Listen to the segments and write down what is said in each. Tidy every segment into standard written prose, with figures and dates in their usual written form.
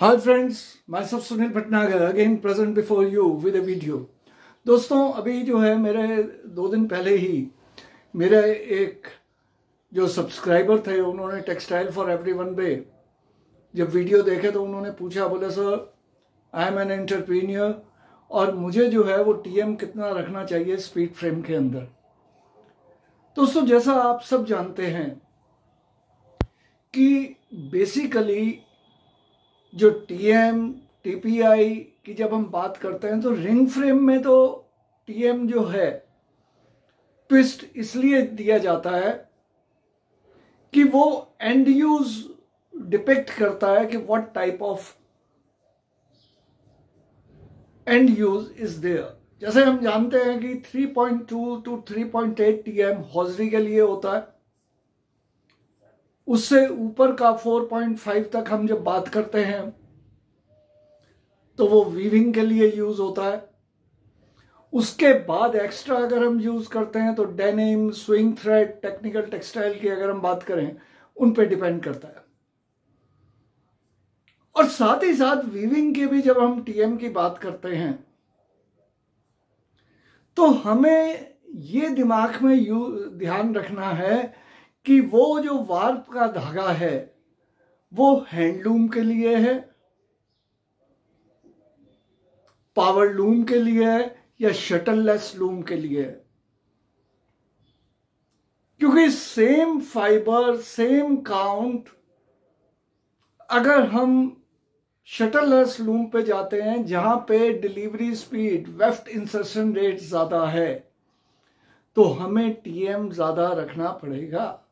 Hi friends, myself Sunil Bhatnagar again present before you with a video. दोस्तों, अभी जो है मेरे 2 दिन पहले ही मेरे एक जो सब्सक्राइबर थे उन्होंने टेक्सटाइल फॉर एवरीवन पे जब वीडियो देखे तो उन्होंने पूछा, बोले sir I am an entrepreneur और मुझे जो है वो टीएम कितना रखना चाहिए स्पीड फ्रेम के अंदर। दोस्तों, जैसा आप सब जानते हैं कि बेसिकली जो टीएम टीपीआई की जब हम बात करते हैं तो रिंग फ्रेम में तो टीएम जो है ट्विस्ट इसलिए दिया जाता है कि वो एंड यूज डिपिक्ट करता है कि what type of end use is there. जैसे हम जानते हैं कि 3.2 टू 3.8 टीएम हॉजरी के लिए होता है, उससे ऊपर का 4.5 तक हम जब बात करते हैं तो वो वीविंग के लिए यूज होता है। उसके बाद एक्स्ट्रा अगर हम यूज करते हैं तो denim, swing thread, technical textile की अगर हम बात करें उन पे डिपेंड करता है। और साथ ही साथ वीविंग के भी जब हम टीएम की बात करते हैं तो हमें ये दिमाग में ध्यान रखना है कि वो जो वार्प का धागा है वो हैंडलूम के लिए है, पावर लूम के लिए है या शटललेस लूम के लिए है। क्योंकि सेम फाइबर सेम काउंट अगर हम शटललेस लूम पे जाते हैं जहां पे delivery speed, weft insertion rate ज्यादा है, तो हमें टीएम ज्यादा रखना पड़ेगा।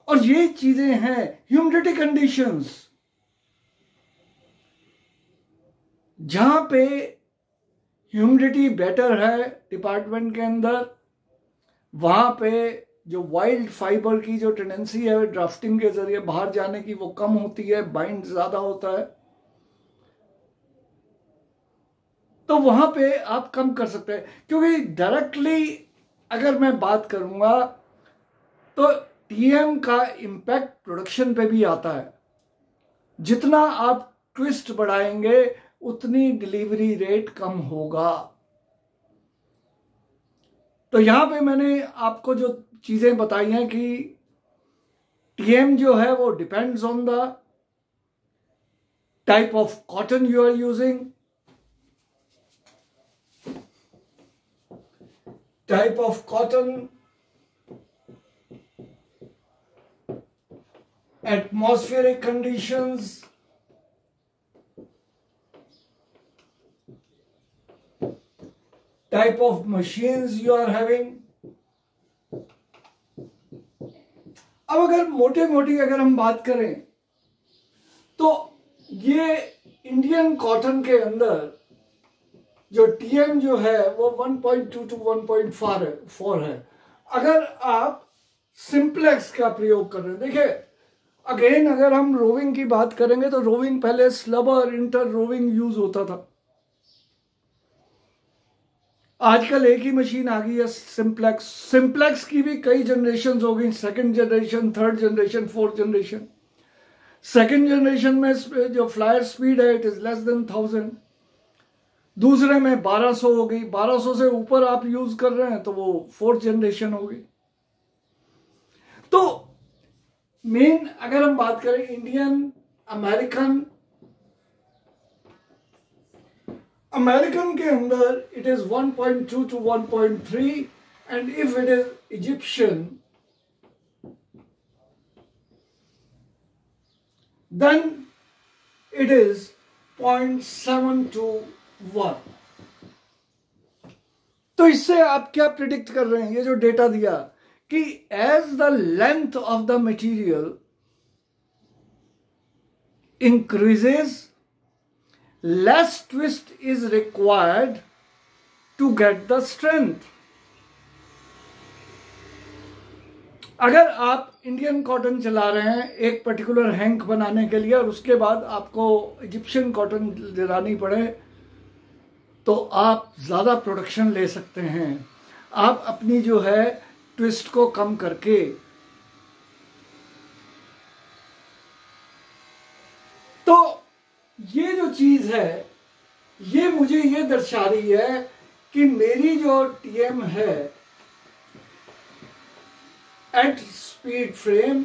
और ये चीजें हैं ह्यूमिडिटी कंडीशंस, जहां पे ह्यूमिडिटी बेटर है डिपार्टमेंट के अंदर, वहां पे जो वाइल्ड फाइबर की जो टेंडेंसी है ड्राफ्टिंग के जरिए बाहर जाने की वो कम होती है, बाइंड ज्यादा होता है, तो वहां पे आप कम कर सकते हैं। क्योंकि डायरेक्टली अगर मैं बात करूंगा तो टीएम का इंपैक्ट प्रोडक्शन पे भी आता है। जितना आप ट्विस्ट बढ़ाएंगे उतनी डिलीवरी रेट कम होगा। तो यहां पे मैंने आपको जो चीजें बताई हैं कि टीएम जो है वो depends on the type of cotton you are using, type of cotton, atmospheric conditions, type of machines you are having। अब अगर मोटे मोटी अगर हम बात करें तो ये इंडियन कॉटन के अंदर जो टीएम जो है वो 1.2 टू 1.4 है। अगर आप सिंप्लेक्स का प्रयोग कर रहे हैं, देखिए अगेन अगर हम रोविंग की बात करेंगे तो रोविंग पहले स्लबर इंटर रोविंग यूज होता था। आजकल एक ही मशीन आ गई है सिंप्लेक्स। सिंप्लेक्स की भी कई जनरेशन हो गई, second generation, third generation, fourth generation. Second generation में जो फ्लायर स्पीड है इट इज लेस देन 1000। दूसरे में 1200 हो गई। 1200 से ऊपर आप यूज कर रहे हैं तो वो फोर्थ जनरेशन हो गई। तो मेन अगर हम बात करें इंडियन, अमेरिकन के अंदर it is 1.2 to 1.3 and if it is Egyptian then it is 0.7 to 1। तो इससे आप क्या प्रिडिक्ट कर रहे हैं, ये जो डेटा दिया कि as the length of the material increases, less twist is required to get the strength। अगर आप इंडियन कॉटन चला रहे हैं एक पर्टिकुलर हैंक बनाने के लिए और उसके बाद आपको इजिप्शियन कॉटन दिलानी पड़े तो आप ज्यादा प्रोडक्शन ले सकते हैं। आप अपनी जो है ट्विस्ट को कम करके तो ये जो चीज है ये मुझे ये दर्शा रही है कि मेरी जो टीएम है एट स्पीड फ्रेम,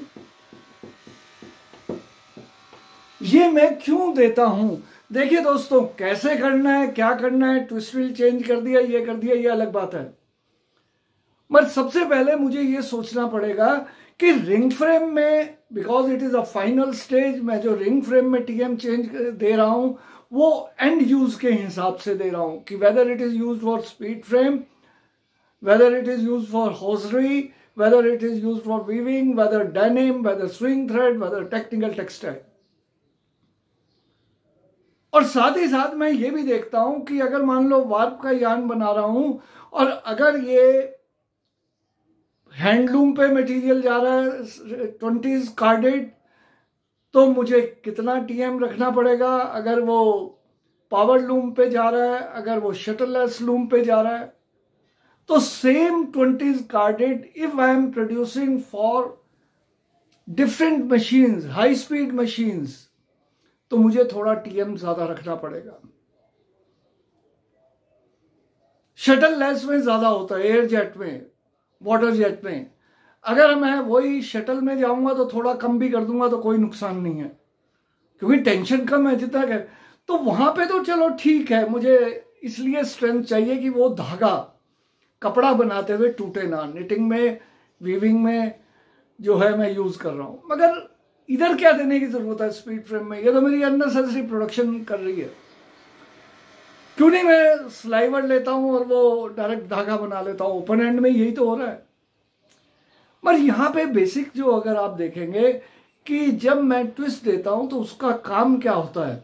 ये मैं क्यों देता हूं। देखिए दोस्तों, कैसे करना है, क्या करना है, ट्विस्ट व्हील चेंज कर दिया, ये कर दिया, ये अलग बात है। पर सबसे पहले मुझे ये सोचना पड़ेगा कि रिंग फ्रेम में, because it is a final stage, मैं जो रिंग फ्रेम में टीएम चेंज दे रहा हूं वो एंड यूज के हिसाब से दे रहा हूं कि whether it is use for speed frame, whether it is use for hosiery, whether it is use for weaving, whether denim, whether sewing thread, whether technical textile. और साथ ही साथ मैं ये भी देखता हूं कि अगर मान लो वार्प का यान बना रहा हूं और अगर ये हैंडलूम पे मटेरियल जा रहा है 20s कार्डेड, तो मुझे कितना टीएम रखना पड़ेगा। अगर वो पावर लूम पे जा रहा है, अगर वो शटरलेस लूम पे जा रहा है, तो same 20s carded if I am producing for different machines, high speed machines, तो मुझे थोड़ा टीएम ज्यादा रखना पड़ेगा। शटरलेस में ज्यादा होता है, एयर जेट में, वाटर जेट में। अगर मैं वही शटल में जाऊंगा तो थोड़ा कम भी कर दूंगा तो कोई नुकसान नहीं है, क्योंकि टेंशन कम है जितना कर। तो वहां पे तो चलो ठीक है, मुझे इसलिए स्ट्रेंथ चाहिए कि वो धागा कपड़ा बनाते हुए टूटे ना। निटिंग में, वीविंग में जो है मैं यूज कर रहा हूं, मगर इधर क्या देने की जरूरत है स्पीड फ्रेम में? ये तो मेरी अननेसेसरी प्रोडक्शन कर रही है। क्यों नहीं मैं स्लाइवर लेता हूं और वो डायरेक्ट धागा बना लेता हूं? ओपन एंड में यही तो हो रहा है। पर यहां पे बेसिक जो अगर आप देखेंगे कि जब मैं ट्विस्ट देता हूं तो उसका काम क्या होता है,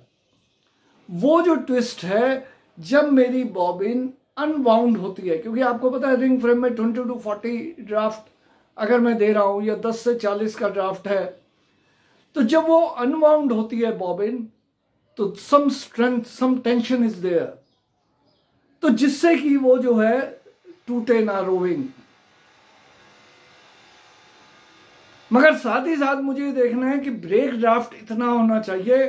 वो जो ट्विस्ट है जब मेरी बॉबिन अनबाउंड होती है, क्योंकि आपको पता है रिंग फ्रेम में 20 to 40 ड्राफ्ट अगर मैं दे रहा हूं या 10 से 40 का ड्राफ्ट है, तो जब वो अनबाउंड होती है बॉबिन, तो some strength, some tension is there, तो जिससे कि वो जो है टूटे ना रोविंग। मगर साथ ही साथ मुझे देखना है कि ब्रेक ड्राफ्ट इतना होना चाहिए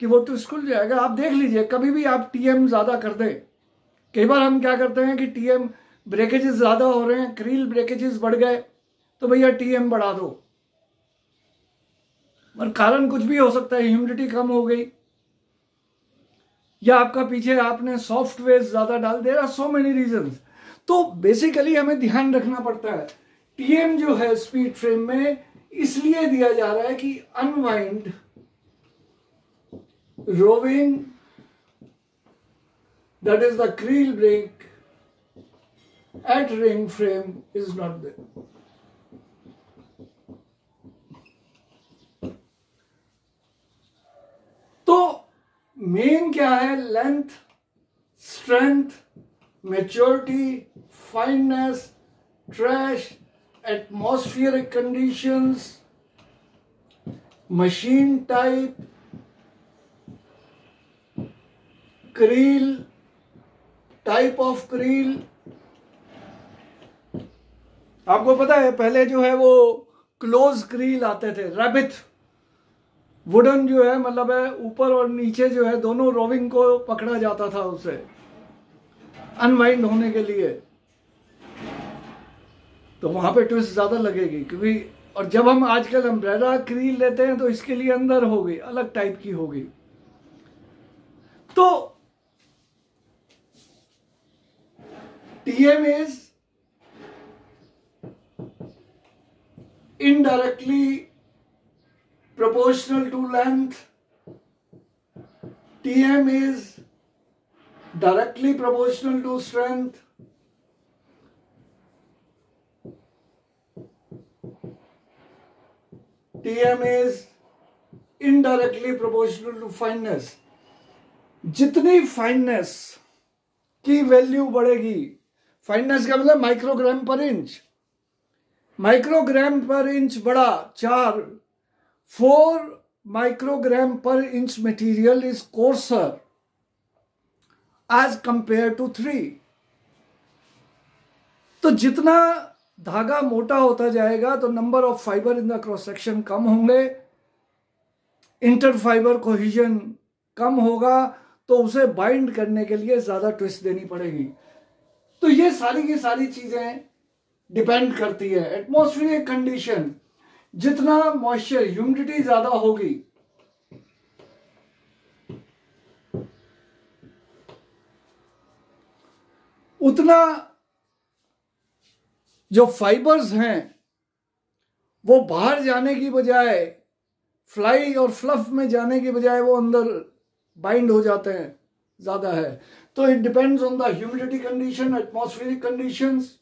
कि वो ट्विस्ट खुल जाएगा। आप देख लीजिए, कभी भी आप टीएम ज्यादा कर दें, कई बार हम क्या करते हैं कि टीएम ब्रेकेजेस ज्यादा हो रहे हैं, क्रील ब्रेकेजेस बढ़ गए, तो भैया टीएम बढ़ा दो। पर कारण कुछ भी हो सकता है, ह्यूमिडिटी कम हो गई, या आपका पीछे आपने सॉफ्टवेयर ज्यादा डाल दिया, सो मेनी रीजंस। तो बेसिकली हमें ध्यान रखना पड़ता है, टीएम जो है स्पीड फ्रेम में इसलिए दिया जा रहा है कि unwind roving, that is the creel break at ring frame is not there. तो मेन क्या है? Length, strength, maturity, fineness, trash, atmospheric conditions, machine type, creel, type of creel. आपको पता है पहले जो है वो क्लोज क्रील आते थे, रैबिट वुडन जो है, मतलब है ऊपर और नीचे जो है दोनों रोविंग को पकड़ा जाता था उसे अनवाइंड होने के लिए, तो वहां पे ट्विस्ट ज्यादा लगेगी। क्योंकि और जब हम आजकल अम्ब्रेला क्रील लेते हैं तो इसके लिए अंदर होगी, अलग टाइप की होगी। तो TM is indirectly proportional to length, TM is directly proportional to strength, TM is indirectly proportional to fineness। जितनी फाइननेस की वैल्यू बढ़ेगी, फाइननेस का मतलब microgram per inch, microgram per inch बढ़ा 4 microgram per inch material is coarser as compared to 3। तो जितना धागा मोटा होता जाएगा तो number of fibre in the cross section कम होंगे, इंटरफाइबर कोहिजन कम होगा तो उसे बाइंड करने के लिए ज़्यादा ट्विस्ट देनी पड़ेगी। तो ये सारी की सारी चीज़ें डिपेंड करती है एटमॉस्फेरिक कंडीशन। जितना मॉइस्चर ह्यूमिडिटी ज़्यादा होगी उतना जो फाइबर्स हैं वो बाहर जाने की बजाय, फ्लाई और फ्लफ में जाने की बजाय वो अंदर बाइंड हो जाते हैं, ज़्यादा है। तो it depends on the humidity condition, atmospheric conditions,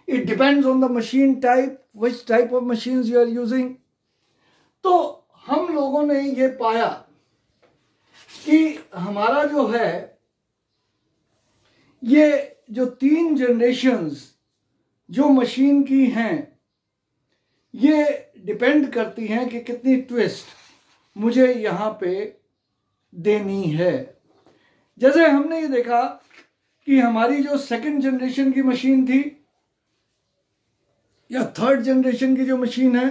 it depends on the machine type, which type of machines you are using. तो हम लोगों ने ये पाया कि हमारा जो है ये जो 3 जनरेशंस जो मशीन की हैं ये डिपेंड करती हैं कि कितनी ट्विस्ट मुझे यहाँ पे देनी है। जैसे हमने ये देखा कि हमारी जो 2nd जनरेशन की मशीन थी या 3rd जनरेशन की जो मशीन है,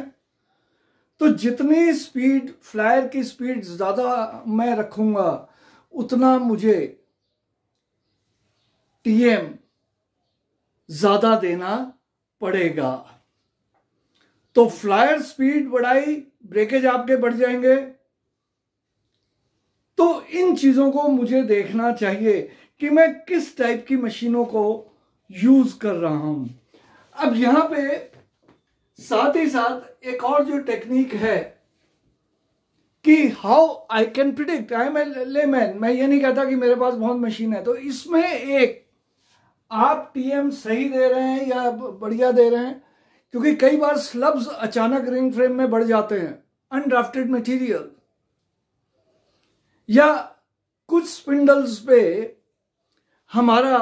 तो जितनी स्पीड फ्लायर की स्पीड ज़्यादा मैं रखूँगा उतना मुझे टीएम ज़्यादा देना पड़ेगा। तो फ्लायर स्पीड बढ़ाई, ब्रेकेज आपके बढ़ जाएंगे। तो इन चीज़ों को मुझे देखना चाहिए कि मैं किस टाइप की मशीनों को यूज़ कर रहा हूं। अब यहां पे साथ ही साथ एक और जो टेक्निक है कि how I can predict, I am a layman, मैं ये नहीं कहता कि मेरे पास बहुत मशीन है। तो इसमें एक आप टीएम सही दे रहे हैं या बढ़िया दे रहे हैं, क्योंकि कई बार स्लब्स अचानक रिंग फ्रेम में बढ़ जाते हैं, अनड्राफ्टेड मटेरियल, या कुछ स्पिंडल्स पे हमारा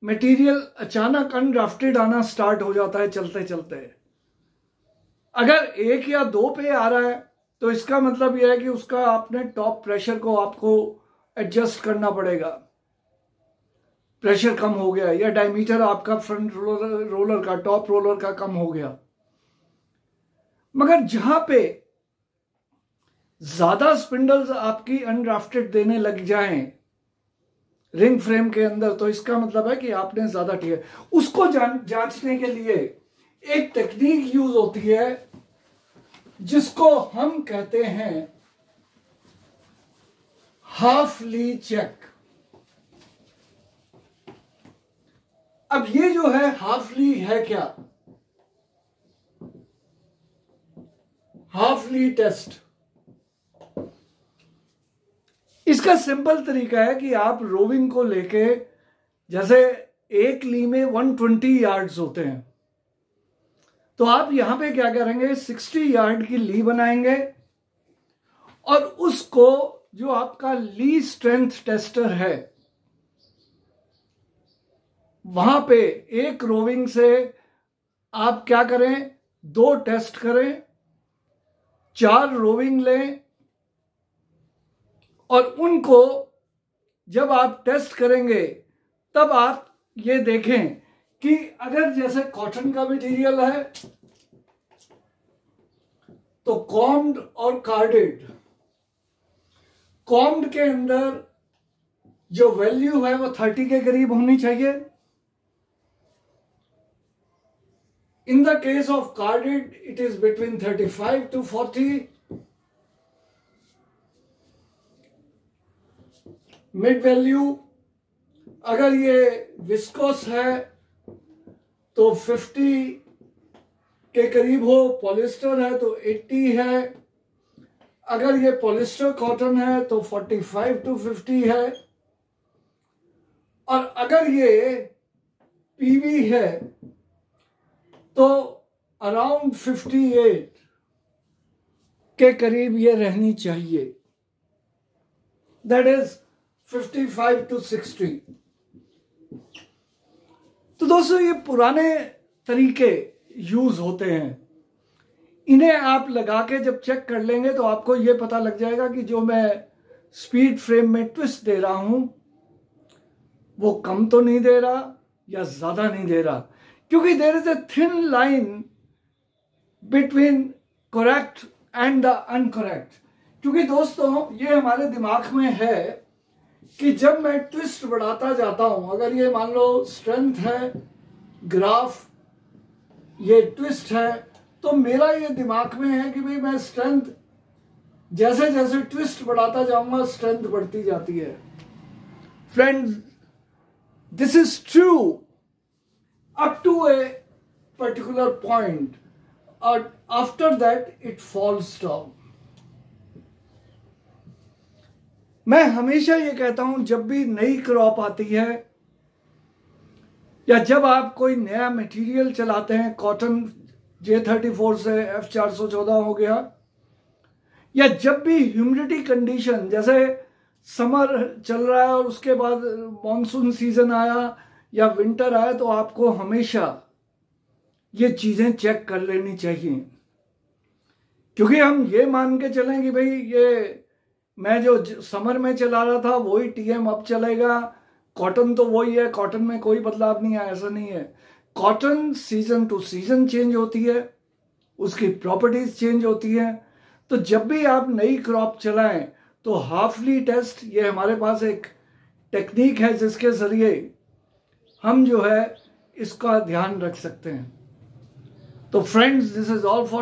मटेरियल अचानक अनड्राफ्टेड आना स्टार्ट हो जाता है चलते चलते। अगर 1 या 2 पे आ रहा है तो इसका मतलब यह है कि उसका आपने टॉप प्रेशर को आपको एडजस्ट करना पड़ेगा, प्रेशर कम हो गया, या डायमीटर आपका फ्रंट रोलर का, टॉप रोलर का कम हो गया। मगर जहां पे ज्यादा स्पिंडल्स आपकी अनड्राफ्टेड देने लग जाएं रिंग फ्रेम के अंदर, तो इसका मतलब है कि आपने ज्यादा टीए। उसको जांचने के लिए एक टेक्निक यूज होती है जिसको हम कहते हैं हाफ ली चेक। अब ये जो है हाफ ली है क्या? हाफ ली टेस्ट, इसका सिंपल तरीका है कि आप रोविंग को लेके, जैसे एक ली में 120 यार्ड्स होते हैं, तो आप यहां पे क्या करेंगे, 60 यार्ड की ली बनाएंगे और उसको जो आपका ली स्ट्रेंथ टेस्टर है वहां पे एक रोविंग से आप क्या करें, 2 टेस्ट करें, 4 रोविंग लें और उनको जब आप टेस्ट करेंगे तब आप ये देखें कि अगर जैसे कॉटन का मटेरियल है तो कॉम्ड और कार्डेड, कॉम्ड के अंदर जो वैल्यू है वो 30 के करीब होनी चाहिए। In the case of carded it is between 35 to 40। Mid value, अगर ये विस्कोस है तो 50 के करीब हो, पॉलिस्टर है तो 80 है, अगर ये पॉलिस्टर कॉटन है तो 45 to 50 है, और अगर ये पीवी है तो अराउंड 58 के करीब ये रहनी चाहिए, दैट इज 55 to 60। तो दोस्तों ये पुराने तरीके यूज होते हैं, इन्हें आप लगा के जब चेक कर लेंगे तो आपको ये पता लग जाएगा कि जो मैं स्पीड फ्रेम में ट्विस्ट दे रहा हूं वो कम तो नहीं दे रहा या ज्यादा नहीं दे रहा, क्योंकि there is a thin line between correct and the uncorrect. क्योंकि दोस्तों ये हमारे दिमाग में है कि जब मैं ट्विस्ट बढ़ाता जाता हूं, अगर ये मान लो स्ट्रेंथ है, ग्राफ ये ट्विस्ट है, तो मेरा ये दिमाग में है कि भाई मैं स्ट्रेंथ जैसे जैसे ट्विस्ट बढ़ाता जाऊंगा स्ट्रेंथ बढ़ती जाती है। Friends, this is true up to a particular point और after that it falls down. मैं हमेशा ये कहता हूं जब भी नई क्रॉप आती है या जब आप कोई नया मटेरियल चलाते हैं, कॉटन J34 से F414 हो गया, या जब भी ह्यूमिडिटी कंडीशन जैसे समर चल रहा है और उसके बाद मॉनसून सीजन आया या विंटर आया, तो आपको हमेशा ये चीजें चेक कर लेनी चाहिए। क्योंकि हम ये मान के चलें कि भाई ये मैं जो समर में चला रहा था वही TM अब चलेगा, कॉटन तो वही है, कॉटन में कोई बदलाव नहीं है, ऐसा नहीं है। Cotton season two season change होती है, उसकी प्रॉपर्टीज चेंज होती है। तो जब भी आप नई क्रॉप चलाएं तो हाफली टेस्ट, ये हमारे पास एक टेक्निक है जिसके जरिए हम जो है इसका ध्यान रख सकते हैं। तो friends, this is all for